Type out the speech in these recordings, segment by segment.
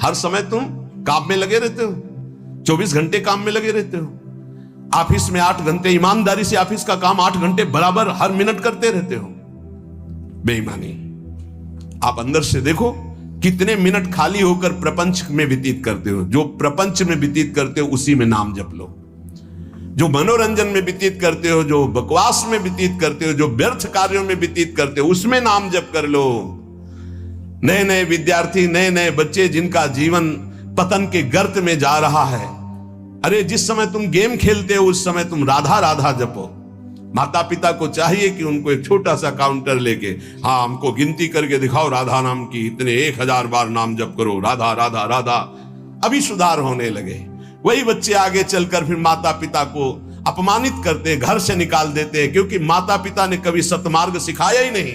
हर समय तुम काम में लगे रहते हो, 24 घंटे काम में लगे रहते हो। ऑफिस में 8 घंटे ईमानदारी से ऑफिस का काम 8 घंटे बराबर हर मिनट करते रहते हो। बेईमानी। आप अंदर से देखो कितने मिनट खाली होकर प्रपंच में व्यतीत करते हो। जो प्रपंच में व्यतीत करते हो उसी में नाम जप लो। जो मनोरंजन में व्यतीत करते हो, जो बकवास में व्यतीत करते हो, जो व्यर्थ कार्यों में व्यतीत करते हो, उसमें नाम जप कर लो। नए नए विद्यार्थी, नए नए बच्चे जिनका जीवन पतन के गर्त में जा रहा है, अरे जिस समय तुम गेम खेलते हो उस समय तुम राधा राधा जपो। माता पिता को चाहिए कि उनको एक छोटा सा काउंटर लेके, हाँ हमको गिनती करके दिखाओ राधा नाम की, इतने 1000 बार नाम जप करो, राधा राधा राधा। अभी सुधार होने लगे। वही बच्चे आगे चलकर फिर माता पिता को अपमानित करते, घर से निकाल देते हैं, क्योंकि माता पिता ने कभी सत्मार्ग सिखाया ही नहीं,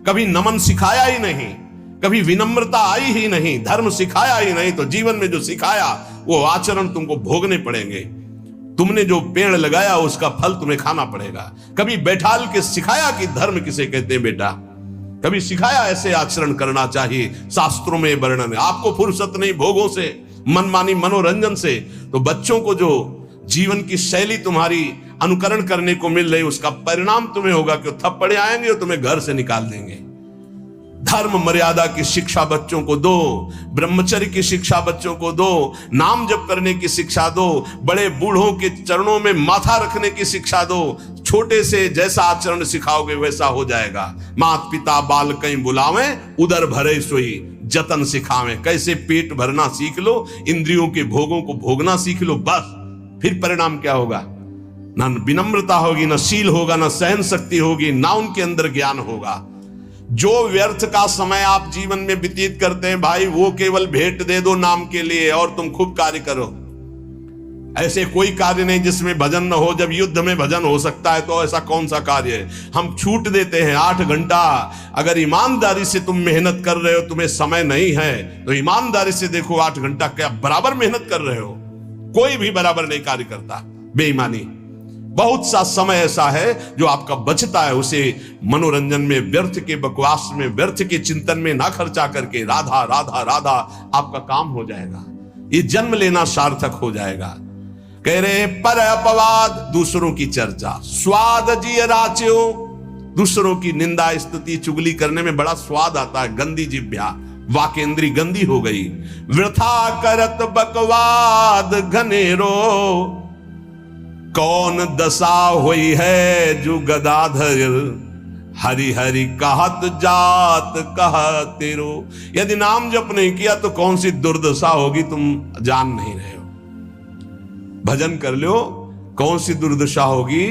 कभी नमन सिखाया ही नहीं, कभी विनम्रता आई ही नहीं, धर्म सिखाया ही नहीं। तो जीवन में जो सिखाया वो आचरण तुमको भोगने पड़ेंगे। तुमने जो पेड़ लगाया उसका फल तुम्हें खाना पड़ेगा। कभी बैठाल के सिखाया कि धर्म किसे कहते हैं बेटा, कभी सिखाया ऐसे आचरण करना चाहिए, शास्त्रों में वर्णन है। आपको फुर्सत नहीं भोगों से, मनमानी मनोरंजन से, तो बच्चों को जो जीवन की शैली तुम्हारी अनुकरण करने को मिल रही उसका परिणाम तुम्हें होगा कि थप्पड़े आएंगे और तुम्हें घर से निकाल देंगे। धर्म मर्यादा की शिक्षा बच्चों को दो, ब्रह्मचर्य की शिक्षा बच्चों को दो, नाम जप करने की शिक्षा दो, बड़े बूढ़ों के चरणों में माथा रखने की शिक्षा दो। छोटे से जैसा आचरण सिखाओगे वैसा हो जाएगा। माता पिता बाल कहीं बुलावे, उदर भरे सोई जतन सिखावे। कैसे पेट भरना सीख लो, इंद्रियों के भोगों को भोगना सीख लो, बस फिर परिणाम क्या होगा? ना विनम्रता होगी, ना शील होगा, ना सहन शक्ति होगी, ना उनके अंदर ज्ञान होगा। जो व्यर्थ का समय आप जीवन में व्यतीत करते हैं भाई, वो केवल भेंट दे दो नाम के लिए और तुम खूब कार्य करो। ऐसे कोई कार्य नहीं जिसमें भजन न हो। जब युद्ध में भजन हो सकता है तो ऐसा कौन सा कार्य है? हम छूट देते हैं 8 घंटा। अगर ईमानदारी से तुम मेहनत कर रहे हो, तुम्हें समय नहीं है तो ईमानदारी से देखो 8 घंटा क्या बराबर मेहनत कर रहे हो? कोई भी बराबर नहीं कार्य करता। बेईमानी। बहुत सा समय ऐसा है जो आपका बचता है, उसे मनोरंजन में, व्यर्थ के बकवास में, व्यर्थ के चिंतन में ना खर्चा करके राधा राधा राधा आपका काम हो जाएगा। ये जन्म लेना सार्थक हो जाएगा। कह रहे पर अपवाद, दूसरों की चर्चा, स्वाद जिय राच्यो, दूसरों की निंदा स्तुति चुगली करने में बड़ा स्वाद आता है। गंदी जिह्वा, वाकेंद्री गंदी हो गई। वृथा करत बकवाद घनेरो, कौन दशा हुई है जो गदाधर, हरि हरि कहत जात कहतेरो। यदि नाम जप नहीं किया तो कौन सी दुर्दशा होगी तुम जान नहीं रहे हो। भजन कर लो, कौन सी दुर्दशा होगी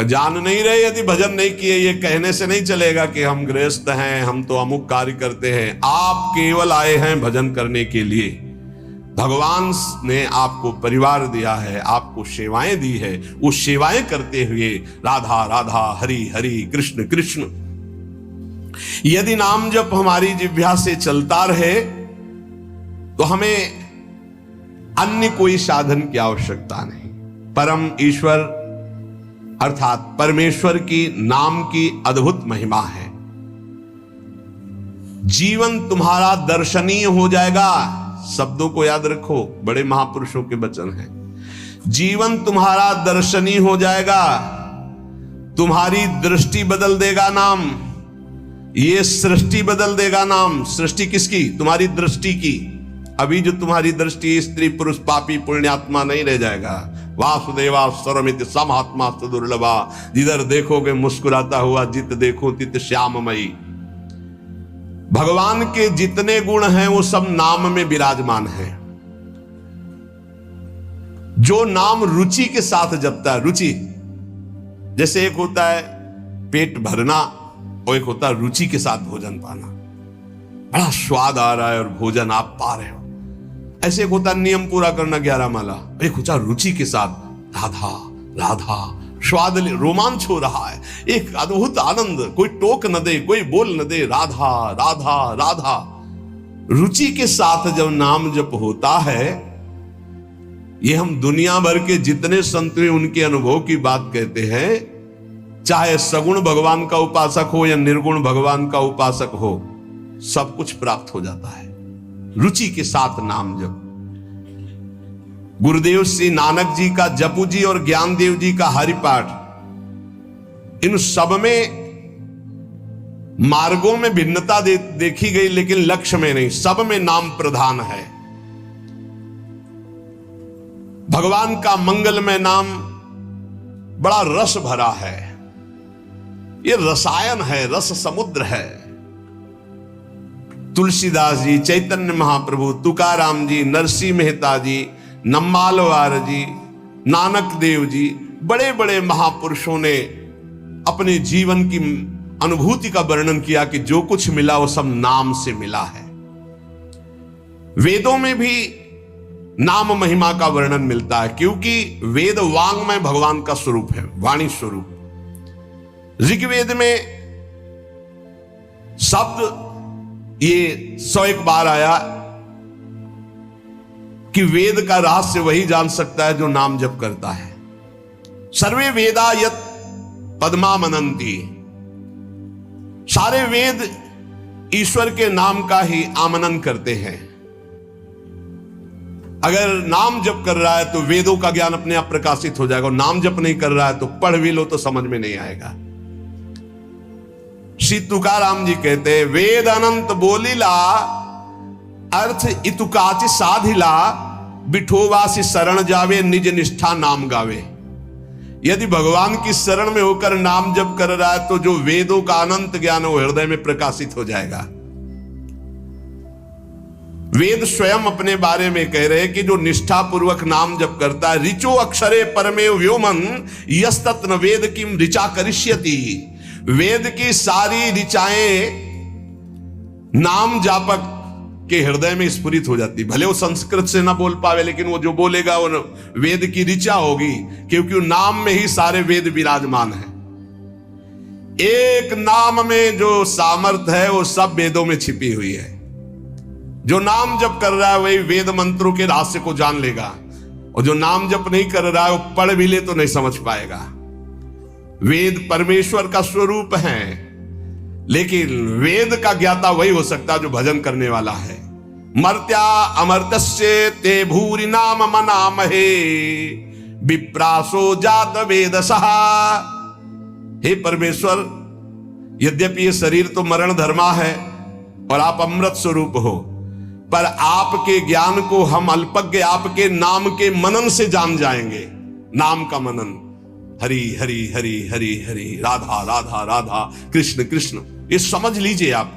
जान नहीं रहे। यदि भजन नहीं किए, ये कहने से नहीं चलेगा कि हम गृहस्थ हैं, हम तो अमुक कार्य करते हैं। आप केवल आए हैं भजन करने के लिए। भगवान ने आपको परिवार दिया है, आपको सेवाएं दी है, वो सेवाएं करते हुए राधा राधा हरि हरि कृष्ण कृष्ण। यदि नाम जप हमारी जिह्वा से चलता रहे तो हमें अन्य कोई साधन की आवश्यकता नहीं। परम ईश्वर अर्थात परमेश्वर की नाम की अद्भुत महिमा है। जीवन तुम्हारा दर्शनीय हो जाएगा। शब्दों को याद रखो, बड़े महापुरुषों के वचन हैं। जीवन तुम्हारा दर्शनीय हो जाएगा, तुम्हारी दृष्टि बदल देगा नाम, ये सृष्टि बदल देगा नाम। सृष्टि किसकी? तुम्हारी दृष्टि की। अभी जो तुम्हारी दृष्टि स्त्री पुरुष पापी पुण्यात्मा नहीं रह जाएगा। वासुदेवा सर्वमित समात्मा दुर्लभा, जिधर देखोगे मुस्कुराता हुआ, जित देखो तित श्याममयी। भगवान के जितने गुण हैं वो सब नाम में विराजमान हैं। जो नाम रुचि के साथ जपता है, रुचि जैसे एक होता है पेट भरना और एक होता है रुचि के साथ भोजन पाना। बड़ा स्वाद आ रहा है और भोजन आप पा रहे हो। ऐसे एक होता है नियम पूरा करना 11 माला, एक होता है रुचि के साथ राधा राधा, स्वाद रोमांच हो रहा है, एक अद्भुत आनंद, कोई टोक न दे, कोई बोल न दे, राधा राधा राधा। रुचि के साथ जब नाम जप होता है, ये हम दुनिया भर के जितने संत हैं उनके अनुभव की बात कहते हैं। चाहे सगुण भगवान का उपासक हो या निर्गुण भगवान का उपासक हो, सब कुछ प्राप्त हो जाता है। रुचि के साथ नाम जप। गुरुदेव श्री नानक जी का जपू जी और ज्ञानदेव जी का हरिपाठ, इन सब में मार्गों में भिन्नता देखी गई, लेकिन लक्ष्य में नहीं, सब में नाम प्रधान है। भगवान का मंगलमय नाम बड़ा रस भरा है, ये रसायन है, रस समुद्र है। तुलसीदास जी, चैतन्य महाप्रभु, तुकाराम जी, नरसिंह मेहता जी, नम्मालवार जी, नानक देव जी, बड़े बड़े महापुरुषों ने अपने जीवन की अनुभूति का वर्णन किया कि जो कुछ मिला वो सब नाम से मिला है। वेदों में भी नाम महिमा का वर्णन मिलता है, क्योंकि वेद वांग्मय भगवान का स्वरूप है, वाणी स्वरूप। ऋग्वेद में शब्द ये 101 बार आया कि वेद का रहस्य वही जान सकता है जो नाम जप करता है। सर्वे वेदा यत पद्मा मनंती, सारे वेद ईश्वर के नाम का ही आमनन करते हैं। अगर नाम जप कर रहा है तो वेदों का ज्ञान अपने आप प्रकाशित हो जाएगा, और नाम जप नहीं कर रहा है तो पढ़ भी लो तो समझ में नहीं आएगा। श्री तुकाराम जी कहते हैं, वेद अनंत बोलीला अर्थ इतुकाच साधिला, बिठोवासी शरण जावे निज निष्ठा नाम गावे। यदि भगवान की शरण में होकर नाम जप कर रहा है तो जो वेदों का अनंत ज्ञान वो हृदय में प्रकाशित हो जाएगा। वेद स्वयं अपने बारे में कह रहे हैं कि जो निष्ठा पूर्वक नाम जप करता है, ऋचो अक्षरे परमेव व्योमन यस्तत्न वेद किम ऋचा करिष्यति। वेद की सारी ऋचाएं नाम जापक के हृदय में स्फुरित हो जाती। भले वो संस्कृत से ना बोल पावे, लेकिन वो जो बोलेगा वो वेद की ऋचा होगी, क्योंकि नाम में ही सारे वेद विराजमान है। एक नाम में जो सामर्थ्य है वो सब वेदों में छिपी हुई है। जो नाम जप कर रहा है वही वेद मंत्रों के रहस्य को जान लेगा, और जो नाम जप नहीं कर रहा है वो पढ़ भी ले तो नहीं समझ पाएगा। वेद परमेश्वर का स्वरूप है, लेकिन वेद का ज्ञाता वही हो सकता है जो भजन करने वाला है। मर्त्या अमर्त्य ते भूरि नाम मनामहे, विप्रासो जात वेदसहा। हे परमेश्वर, यद्यपि ये शरीर तो मरण धर्मा है और आप अमृत स्वरूप हो, पर आपके ज्ञान को हम अल्पज्ञ आपके नाम के मनन से जान जाएंगे। नाम का मनन, हरि हरि हरि हरि हरि, राधा राधा राधा, कृष्ण कृष्ण, ये समझ लीजिए आप।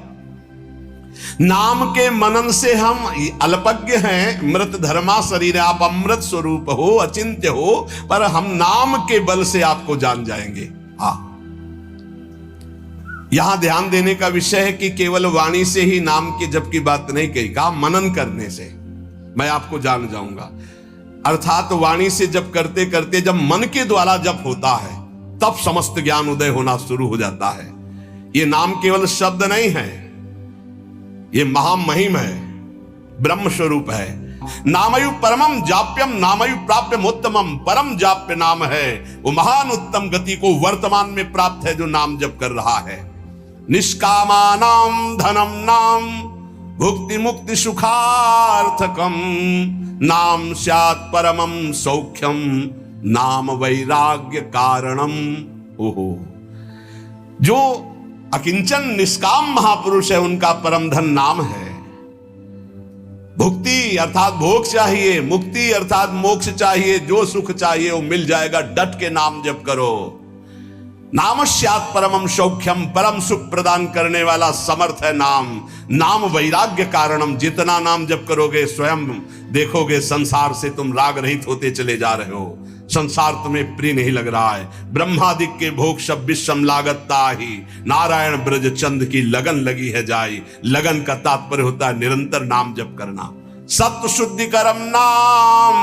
नाम के मनन से हम अल्पज्ञ हैं, मृत धर्मा शरीर है, आप अमृत स्वरूप हो, अचिंत्य हो, पर हम नाम के बल से आपको जान जाएंगे। हाँ, यहां ध्यान देने का विषय है कि केवल वाणी से ही नाम के जप की बात नहीं कही, कहा मनन करने से मैं आपको जान जाऊंगा। अर्थात वाणी से जप करते करते जब मन के द्वारा जप होता है तब समस्त ज्ञान उदय होना शुरू हो जाता है। ये नाम केवल शब्द नहीं है, ये महामहिम है, ब्रह्म स्वरूप है। नामयु परमम जाप्यम नामयु प्राप्यम उत्तमम, परम जाप्य नाम है, वो महान उत्तम गति को वर्तमान में प्राप्त है जो नाम जप कर रहा है। निष्कामानाम धनम नाम भुक्ति मुक्ति सुखार्थकम, नाम स्यात् परमम सौख्यम नाम वैराग्य कारणम। ओहो, जो अकिंचन निष्काम महापुरुष है उनका परम धन नाम है। भुक्ति अर्थात भोग चाहिए, मुक्ति अर्थात मोक्ष चाहिए, जो सुख चाहिए वो मिल जाएगा, डट के नाम जप करो। नाम स्यात् परमम सौख्यम, परम सुख प्रदान करने वाला समर्थ है नाम। नाम वैराग्य कारणम, जितना नाम जप करोगे स्वयं देखोगे संसार से तुम राग रहित होते चले जा रहे हो, संसार तुम्हें प्रिय नहीं लग रहा है। ब्रह्मादिक के भोग सब विषम लागता ही, नारायण ब्रज चंद की लगन लगी है जाई। लगन का तात्पर्य होता है निरंतर नाम जप करना। सत्य शुद्धि करम नाम,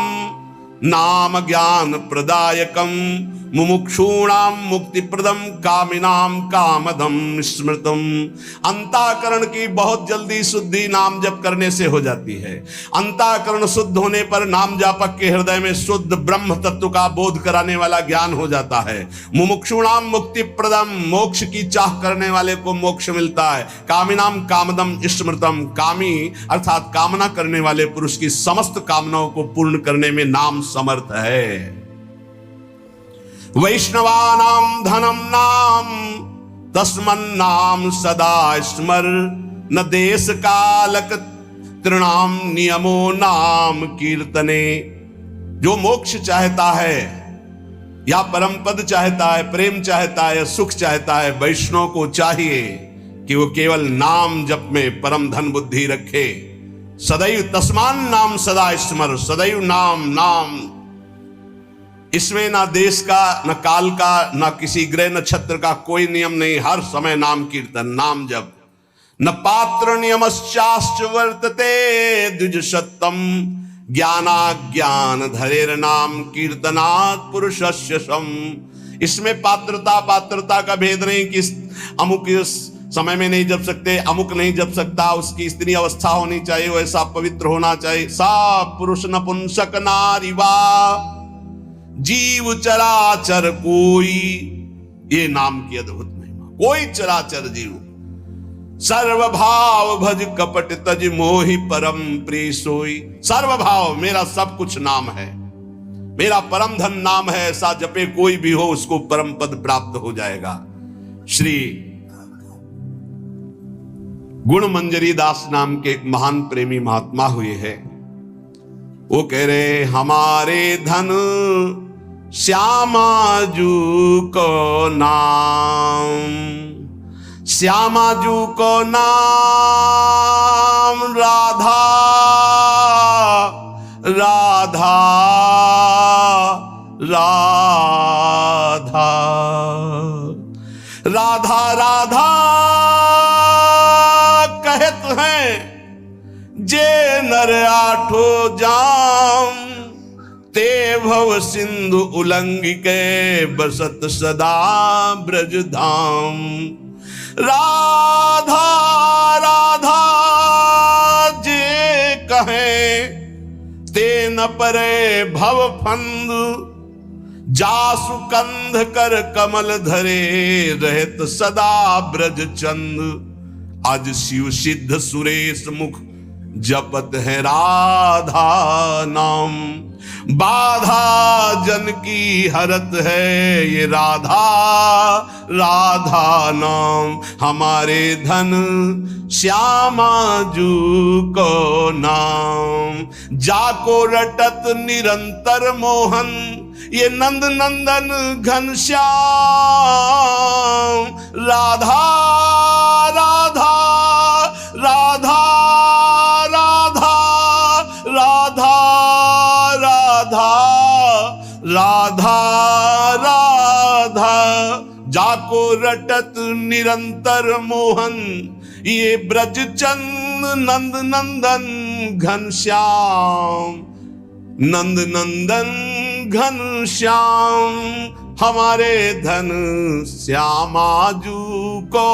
नाम ज्ञान प्रदायकम, मुमुक्षूणाम मुक्तिप्रदम कामिनाम कामदम स्मृतम। अंतःकरण की बहुत जल्दी शुद्धि नाम जप करने से हो जाती है। अंतःकरण शुद्ध होने पर नाम जापक के हृदय में शुद्ध ब्रह्म तत्व का बोध कराने वाला ज्ञान हो जाता है। मुमुक्षूणाम मुक्तिप्रदम, मोक्ष की चाह करने वाले को मोक्ष मिलता है। कामिनाम कामदम स्मृतम, कामी अर्थात कामना करने वाले पुरुष की समस्त कामनाओं को पूर्ण करने में नाम समर्थ है। वैष्णवानाम धनम नाम तस्मन्नाम सदा स्मर, न देश कालक तृणाम नियमो नाम कीर्तने। जो मोक्ष चाहता है या परम पद चाहता है, प्रेम चाहता है या सुख चाहता है, वैष्णव को चाहिए कि वो केवल नाम जप में परम धन बुद्धि रखे। सदैव तस्मान नाम सदा स्मर, सदैव नाम नाम। इसमें ना देश का, न काल का, न किसी ग्रह नक्षत्र का कोई नियम नहीं। हर समय नाम कीर्तन, नाम जप। न पात्र नियमश्चाश्च वर्तते द्विज सत्तम, ज्ञानाज्ञान धरेर नाम कीर्तनात् पुरुषस्य सम। इसमें पात्रता का भेद नहीं कि अमुक समय में नहीं जप सकते, अमुक नहीं जप सकता, उसकी स्त्री अवस्था होनी चाहिए, वैसा पवित्र होना चाहिए। सा पुरुष नपुंसक नारी वा जीव चराचर कोई, ये नाम की अद्भुत महिमा। कोई चराचर जीव सर्वभाव भज कपट तज मोहि परम प्रिय सोई। सर्वभाव, मेरा सब कुछ नाम है, मेरा परम धन नाम है। ऐसा जपे कोई भी हो उसको परम पद प्राप्त हो जाएगा। श्री गुण मंजरी दास नाम के एक महान प्रेमी महात्मा हुए हैं। वो कह रहे, हमारे धन श्यामाजू को नाम, श्यामाजू को नाम राधा राधा राधा राधा राधा कहत हैं जे नर आठो जाम, ते भव सिंधु उल्लंघिके बसत सदा ब्रज धाम। राधा राधा जे कहे ते न परे भव फंद, जासु कंध कर कमल धरे रहत सदा ब्रज चंद। आज शिव सिद्ध सुरेश मुख जपत है राधा नाम, बाधा जन की हरत है ये राधा राधा नाम। हमारे धन श्यामाजू को नाम, जाको रटत निरंतर मोहन ये नंद नंदन घनश्याम। राधा राधा राधा राधा राधा राधा राधा राधा, जाको रटत निरंतर मोहन ये ब्रज चंद नंद नंदन घनश्याम। नंद नंदन घनश्याम, हमारे धन श्यामाजू को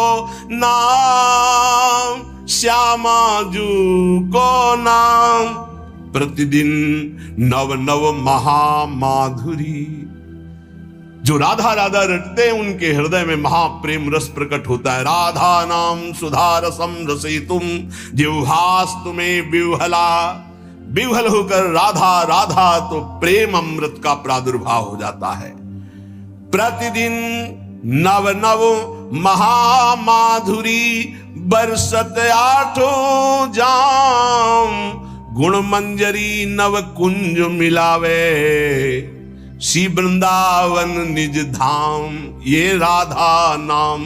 नाम, श्यामाजू को नाम। प्रतिदिन नव नव महामाधुरी, जो राधा राधा रटते उनके हृदय में महाप्रेम रस प्रकट होता है। राधा नाम सुधा रसम रसयितुम जिह्वास्तु में विह्वला, विह्वल होकर राधा राधा तो प्रेम अमृत का प्रादुर्भाव हो जाता है। प्रतिदिन नव नव महामाधुरी बरसत आठों जाम, गुण मंजरी नव कुंज मिलावे श्री वृंदावन निज धाम। ये राधा नाम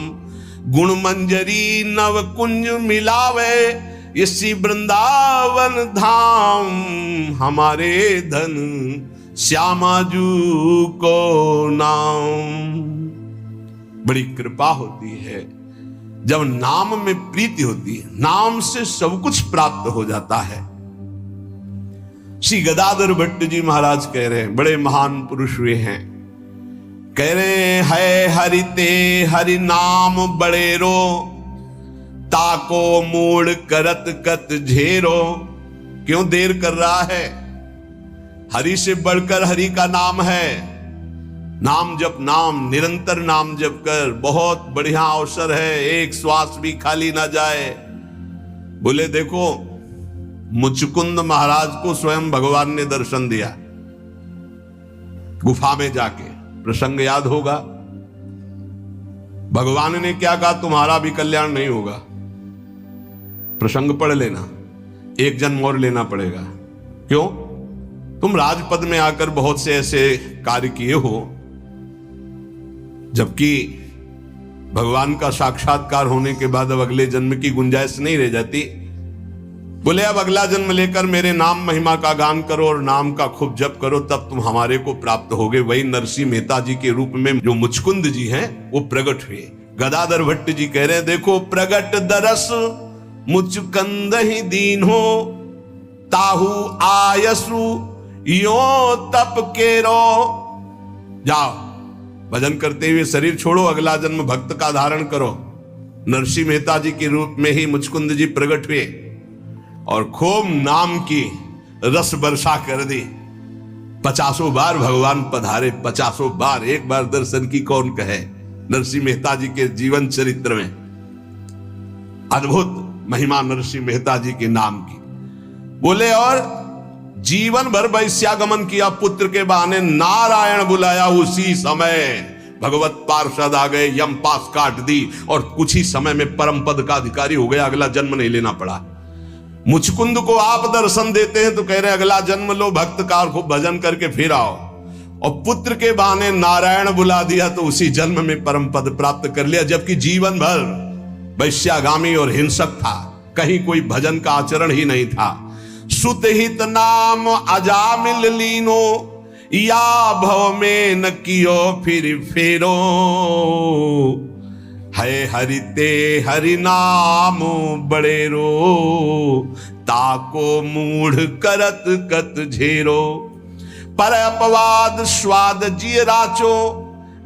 गुण मंजरी नव कुंज मिलावे ये श्री वृंदावन धाम। हमारे धन श्यामाजू को नाम। बड़ी कृपा होती है जब नाम में प्रीति होती है, नाम से सब कुछ प्राप्त हो जाता है। श्री गदाधर भट्ट जी महाराज कह रहे हैं, बड़े महान पुरुष हुए हैं, कह रहे है हरि ते हरि नाम बड़ेरो, ताको मूड करत कत झेरो। क्यों देर कर रहा है? हरि से बढ़कर हरि का नाम है। नाम जप, नाम निरंतर नाम जप कर, बहुत बढ़िया अवसर है, एक श्वास भी खाली ना जाए। बोले देखो, मुचकुंद महाराज को स्वयं भगवान ने दर्शन दिया गुफा में जाके, प्रसंग याद होगा। भगवान ने क्या कहा? तुम्हारा भी कल्याण नहीं होगा। प्रसंग पढ़ लेना, एक जन्म और लेना पड़ेगा। क्यों? तुम राजपद में आकर बहुत से ऐसे कार्य किए हो, जबकि भगवान का साक्षात्कार होने के बाद अब अगले जन्म की गुंजाइश नहीं रह जाती। बोले अब अगला जन्म लेकर मेरे नाम महिमा का गान करो और नाम का खूब जप करो, तब तुम हमारे को प्राप्त होगे। वही नरसिंह मेहता जी के रूप में जो मुचकुंद जी हैं वो प्रकट हुए। गदाधर भट्ट जी कह रहे हैं, देखो प्रगट दरस मुचकंद ही दीन हो, ताहू आयसु यो तप केरो। जाओ भजन करते हुए शरीर छोड़ो, अगला जन्म भक्त का धारण करो। नरसिंह मेहता जी के रूप में ही मुचकुंद जी प्रकट हुए और खूब नाम की रस वर्षा कर दी। 50 बार भगवान पधारे, 50 बार। एक बार दर्शन की कौन कहे? नरसिंह मेहता जी के जीवन चरित्र में अद्भुत महिमा नरसिंह मेहता जी के नाम की। बोले और जीवन भर वैश्यागमन किया, पुत्र के बहाने नारायण बुलाया, उसी समय भगवत पार्षद आ गए, यम पास काट दी और कुछ ही समय में परम पद का अधिकारी हो गया। अगला जन्म नहीं लेना पड़ा। मुचकुंद को आप दर्शन देते हैं तो कह रहे अगला जन्म लो, भक्त कार को भजन करके फिर आओ। और पुत्र के बहाने नारायण बुला दिया तो उसी जन्म में परम पद प्राप्त कर लिया, जबकि जीवन भर वैश्यागामी और हिंसक था, कहीं कोई भजन का आचरण ही नहीं था। सुत हित नाम अजामिल लीनो, या भव में न कियो फिर फेरो। है हरि ते हरि नाम बड़ेरो, ताको मूढ़ करत कत झेरो। पर अपवाद स्वाद जिय राचो,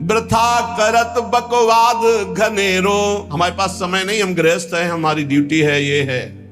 वृथा करत बकवाद घनेरो। हमारे पास समय नहीं, हम गृहस्थ हैं, हमारी ड्यूटी है, ये है।